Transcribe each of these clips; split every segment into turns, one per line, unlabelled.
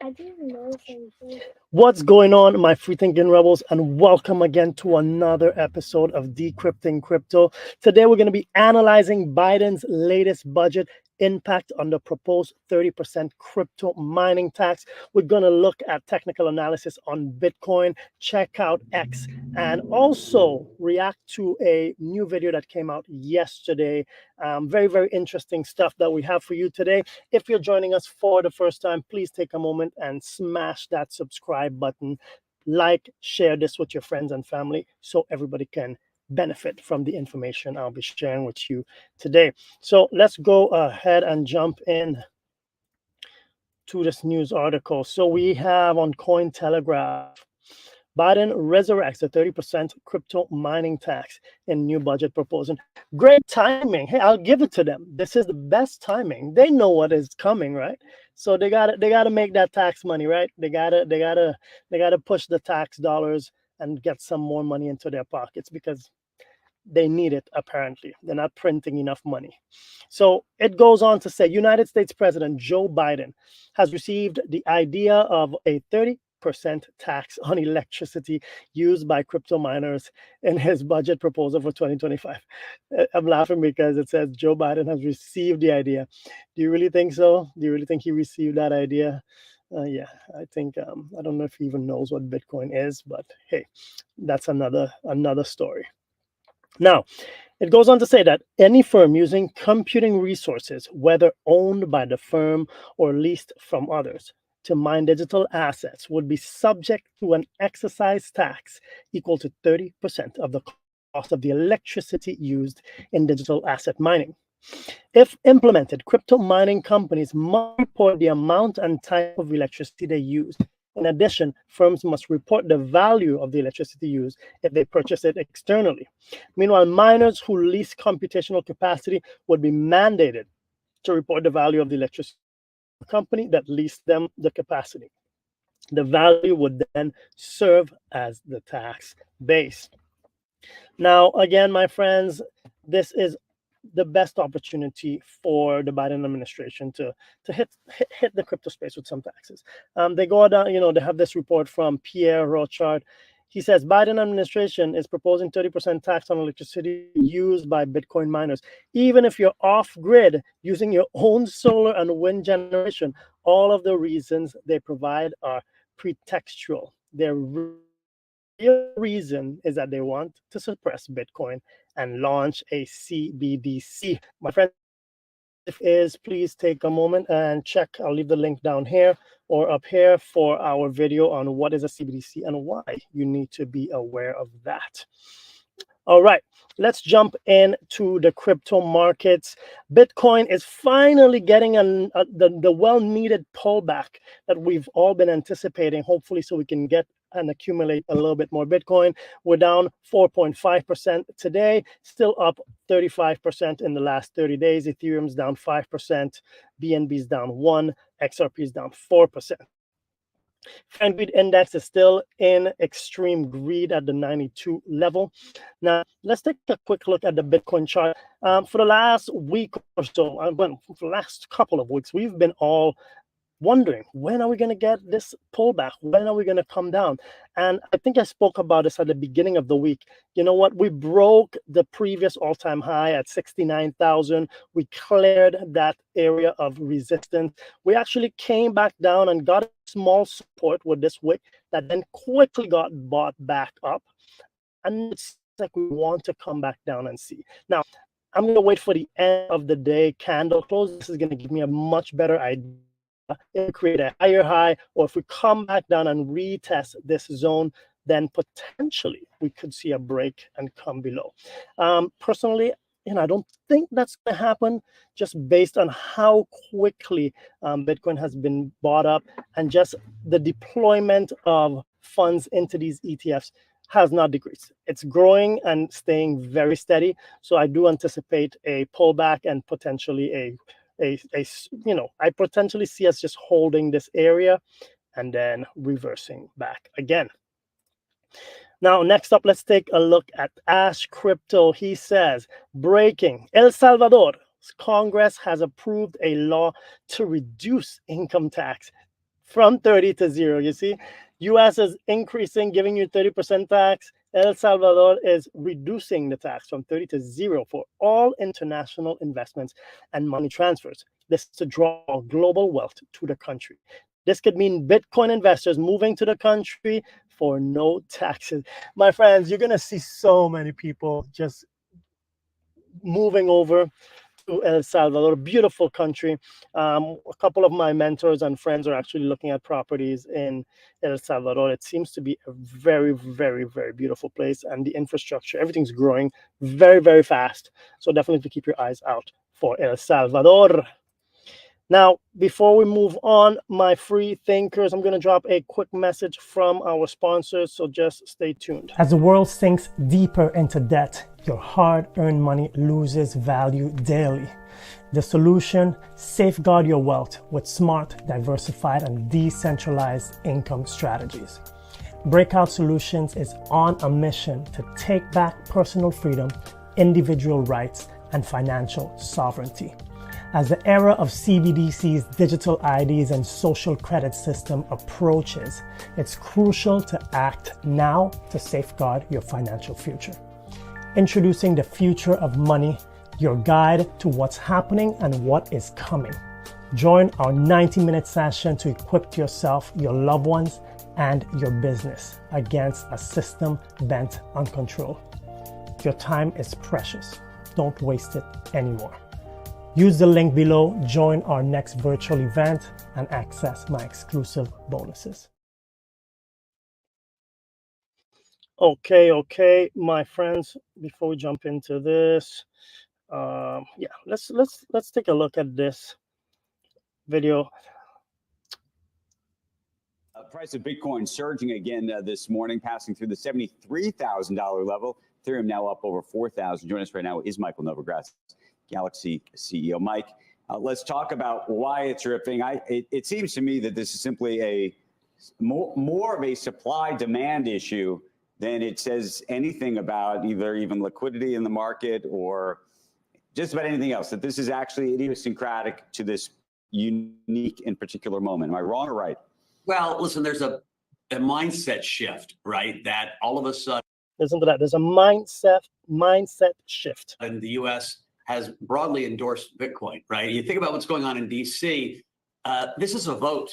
I didn't know something.
What's going on, my free thinking rebels, and welcome again to another episode of Decrypting Crypto. Today, we're going to be analyzing Biden's latest budget impact on the proposed 30% crypto mining tax. We're going to look at technical analysis on Bitcoin, check out X, and also react to a new video that came out yesterday. Very, very interesting stuff that we have for you today. If you're joining us for the first time, please take a moment and smash that subscribe button. Like, share this with your friends and family so everybody can benefit from the information I'll be sharing with you today. So let's go ahead and jump in to this news article. So we have on Cointelegraph, Biden resurrects a 30% crypto mining tax in new budget proposal. Great timing. Hey, I'll give it to them. This is the best timing. They know what is coming, right? So they gotta make that tax money, right? They gotta push the tax dollars and get some more money into their pockets because they need it. Apparently they're not printing enough money. So it goes on to say United States President Joe Biden has received the idea of a 30% tax on electricity used by crypto miners in his budget proposal for 2025. I'm laughing because it says Joe Biden has received the idea. Do you really think so? Do you really think he received that idea? Yeah, I think I don't know if he even knows what Bitcoin is, but hey, that's another story. Now, it goes on to say that any firm using computing resources, whether owned by the firm or leased from others, to mine digital assets would be subject to an excise tax equal to 30% of the cost of the electricity used in digital asset mining. If implemented, crypto mining companies must report the amount and type of electricity they use. In addition, firms must report the value of the electricity used if they purchase it externally. Meanwhile, miners who lease computational capacity would be mandated to report the value of the electricity to the company that leased them the capacity. The value would then serve as the tax base. Now, again, my friends, this is the best opportunity for the Biden administration to hit the crypto space with some taxes. They go down, they have this report from Pierre Rochard. He says Biden administration is proposing 30% tax on electricity used by Bitcoin miners. Even if you're off grid using your own solar and wind generation, all of the reasons they provide are pretextual. Their real reason is that they want to suppress Bitcoin and launch a CBDC. My friend, if is, please take a moment and check. I'll leave the link down here or up here for our video on what is a CBDC and why you need to be aware of that. All right, let's jump into the crypto markets. Bitcoin is finally getting the well-needed pullback that we've all been anticipating, hopefully, so we can get and accumulate a little bit more Bitcoin. We're down 4.5% today, still up 35% in the last 30 days. Ethereum's down 5%, BNB's down 1%, XRP's down 4%. Fan greed index is still in extreme greed at the 92 level. Now, let's take a quick look at the Bitcoin chart. For the last week or so, well, for the last couple of weeks, we've been all wondering, when are we going to get this pullback? When are we going to come down? And I think I spoke about this at the beginning of the week. You know what? We broke the previous all-time high at 69,000. We cleared that area of resistance. We actually came back down and got a small support with this wick that then quickly got bought back up. And it's like we want to come back down and see. Now, I'm going to wait for the end of the day candle close. This is going to give me a much better idea if we create a higher high, or if we come back down and retest this zone, then potentially we could see a break and come below. Personally, I don't think that's going to happen, just based on how quickly Bitcoin has been bought up, and just the deployment of funds into these ETFs has not decreased. It's growing and staying very steady. So I do anticipate a pullback and potentially I potentially see us just holding this area and then reversing back again. Now, next up, let's take a look at Ash Crypto. He says, breaking, El Salvador's Congress has approved a law to reduce income tax from 30 to 0. You see, US is increasing, giving you 30% tax. El Salvador is reducing the tax from 30 to 0 for all international investments and money transfers. This is to draw global wealth to the country. This could mean Bitcoin investors moving to the country for no taxes. My friends, you're going to see so many people just moving over to El Salvador, beautiful country. A couple of my mentors and friends are actually looking at properties in El Salvador. It seems to be a very, very, very beautiful place, and the infrastructure, everything's growing very, very fast. So definitely keep your eyes out for El Salvador. Now, before we move on, my free thinkers, I'm going to drop a quick message from our sponsors, so just stay tuned. As the world sinks deeper into debt, your hard-earned money loses value daily. The solution: safeguard your wealth with smart, diversified, and decentralized income strategies. Breakout Solutions is on a mission to take back personal freedom, individual rights, and financial sovereignty. As the era of CBDC's digital IDs and social credit system approaches, it's crucial to act now to safeguard your financial future. Introducing the Future of Money, your guide to what's happening and what is coming. Join our 90-minute session to equip yourself, your loved ones, and your business against a system bent on control. Your time is precious. Don't waste it anymore. Use the link below, join our next virtual event, and access my exclusive bonuses. Okay, my friends, before we jump into this, let's take a look at this video.
Price of Bitcoin surging again this morning, passing through the $73,000 level. Ethereum now up over 4,000. Joining us right now is Michael Novogratz, Galaxy CEO. Mike, let's talk about why it's ripping. It seems to me that this is simply a more of a supply-demand issue than it says anything about either even liquidity in the market or just about anything else, that this is actually idiosyncratic to this unique and particular moment. Am I wrong or right?
Well, listen, there's a mindset shift, right? That all of a sudden,
listen to that. There's a mindset shift.
And the U.S. has broadly endorsed Bitcoin, right? You think about what's going on in D.C. This is a vote,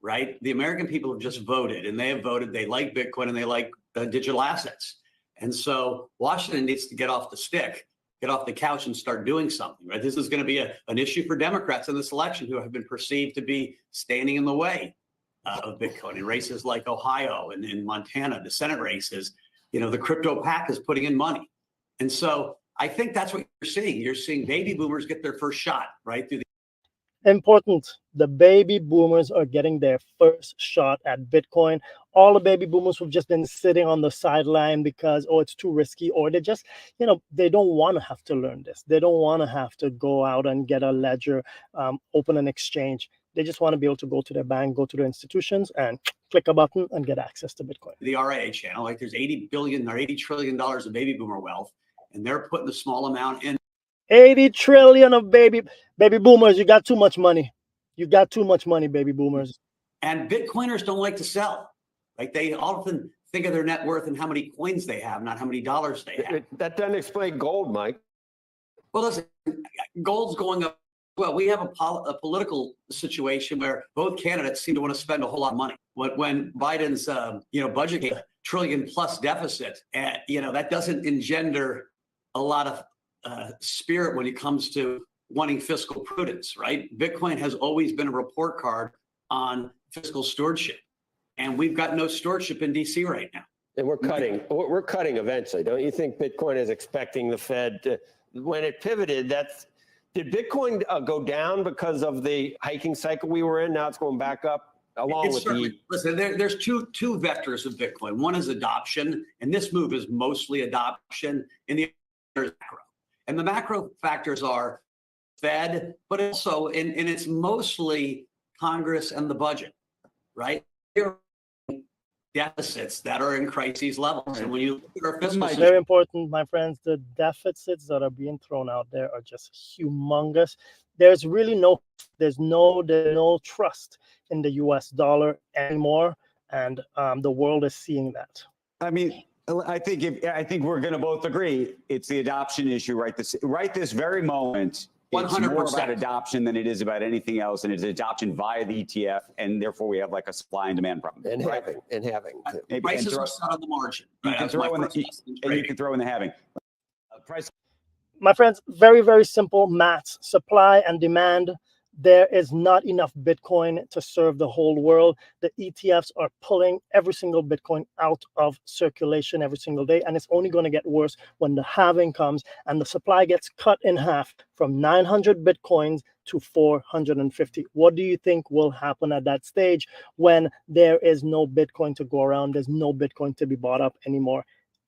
right? The American people have just voted, and they have voted. They like Bitcoin and they like digital assets. And so Washington needs to get off the stick, get off the couch and start doing something, right? This is going to be an issue for Democrats in this election who have been perceived to be standing in the way of Bitcoin in races like Ohio and in Montana, the Senate races. You know, the crypto pack is putting in money. And so I think that's what you're seeing. You're seeing baby boomers get their first shot, right? Through
Important. The baby boomers are getting their first shot at Bitcoin. All the baby boomers who've just been sitting on the sideline because, oh, it's too risky, or they just, they don't want to have to learn this. They don't want to have to go out and get a ledger, open an exchange. They just want to be able to go to their bank, go to their institutions, and click a button and get access to Bitcoin.
The RIA channel, like there's $80 billion or $80 trillion of baby boomer wealth, and they're putting a small amount in. 80
trillion of baby boomers. You got too much money. You got too much money, baby boomers.
And Bitcoiners don't like to sell. Like they often think of their net worth and how many coins they have, not how many dollars they have.
That doesn't explain gold, Mike.
Well, listen, gold's going up. Well, we have a political situation where both candidates seem to want to spend a whole lot of money. When Biden's, budget $1 trillion plus deficit, that doesn't engender a lot of spirit when it comes to wanting fiscal prudence, right? Bitcoin has always been a report card on fiscal stewardship, and we've got no stewardship in DC right now.
And we're cutting eventually. Don't you think Bitcoin is expecting the Fed to, when it pivoted, did Bitcoin go down because of the hiking cycle we were in? Now it's going back up along with the...
Listen, there's two vectors of Bitcoin. One is adoption, and this move is mostly adoption, and the other is macro. And the macro factors are Fed, but also, and it's mostly Congress and the budget, right? There are deficits that are in crises levels. And when you look at our fiscal system,
very important, my friends, the deficits that are being thrown out there are just humongous. There's really no trust in the US dollar anymore. And the world is seeing that.
I mean, I think we're going to both agree it's the adoption issue right this very moment. It's more
100%.
about adoption than it is about anything else, and it's adoption via the ETF, and therefore we have like a supply and demand problem.
And
right?
having.
Prices are set on the margin.
You
Right?
can
That's my
throw in
first lesson in
and you
trading.
can throw in the having. Price.
My friends, very, very simple maths. Supply and demand. There is not enough Bitcoin to serve the whole world. The ETFs are pulling every single Bitcoin out of circulation every single day, and it's only going to get worse when the halving comes and the supply gets cut in half from 900 Bitcoins to 450. What do you think will happen at that stage when there is no Bitcoin to go around? There's no Bitcoin to be bought up anymore.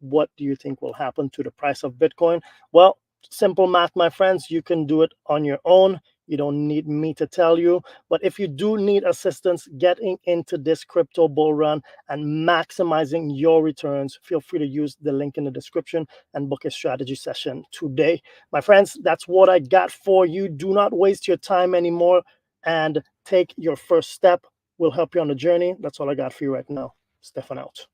What do you think will happen to the price of Bitcoin? Well, simple math, my friends. You can do it on your own. You don't need me to tell you. But if you do need assistance getting into this crypto bull run and maximizing your returns, feel free to use the link in the description and book a strategy session today. My friends, that's what I got for you. Do not waste your time anymore and take your first step. We'll help you on the journey. That's all I got for you right now. Stefan out.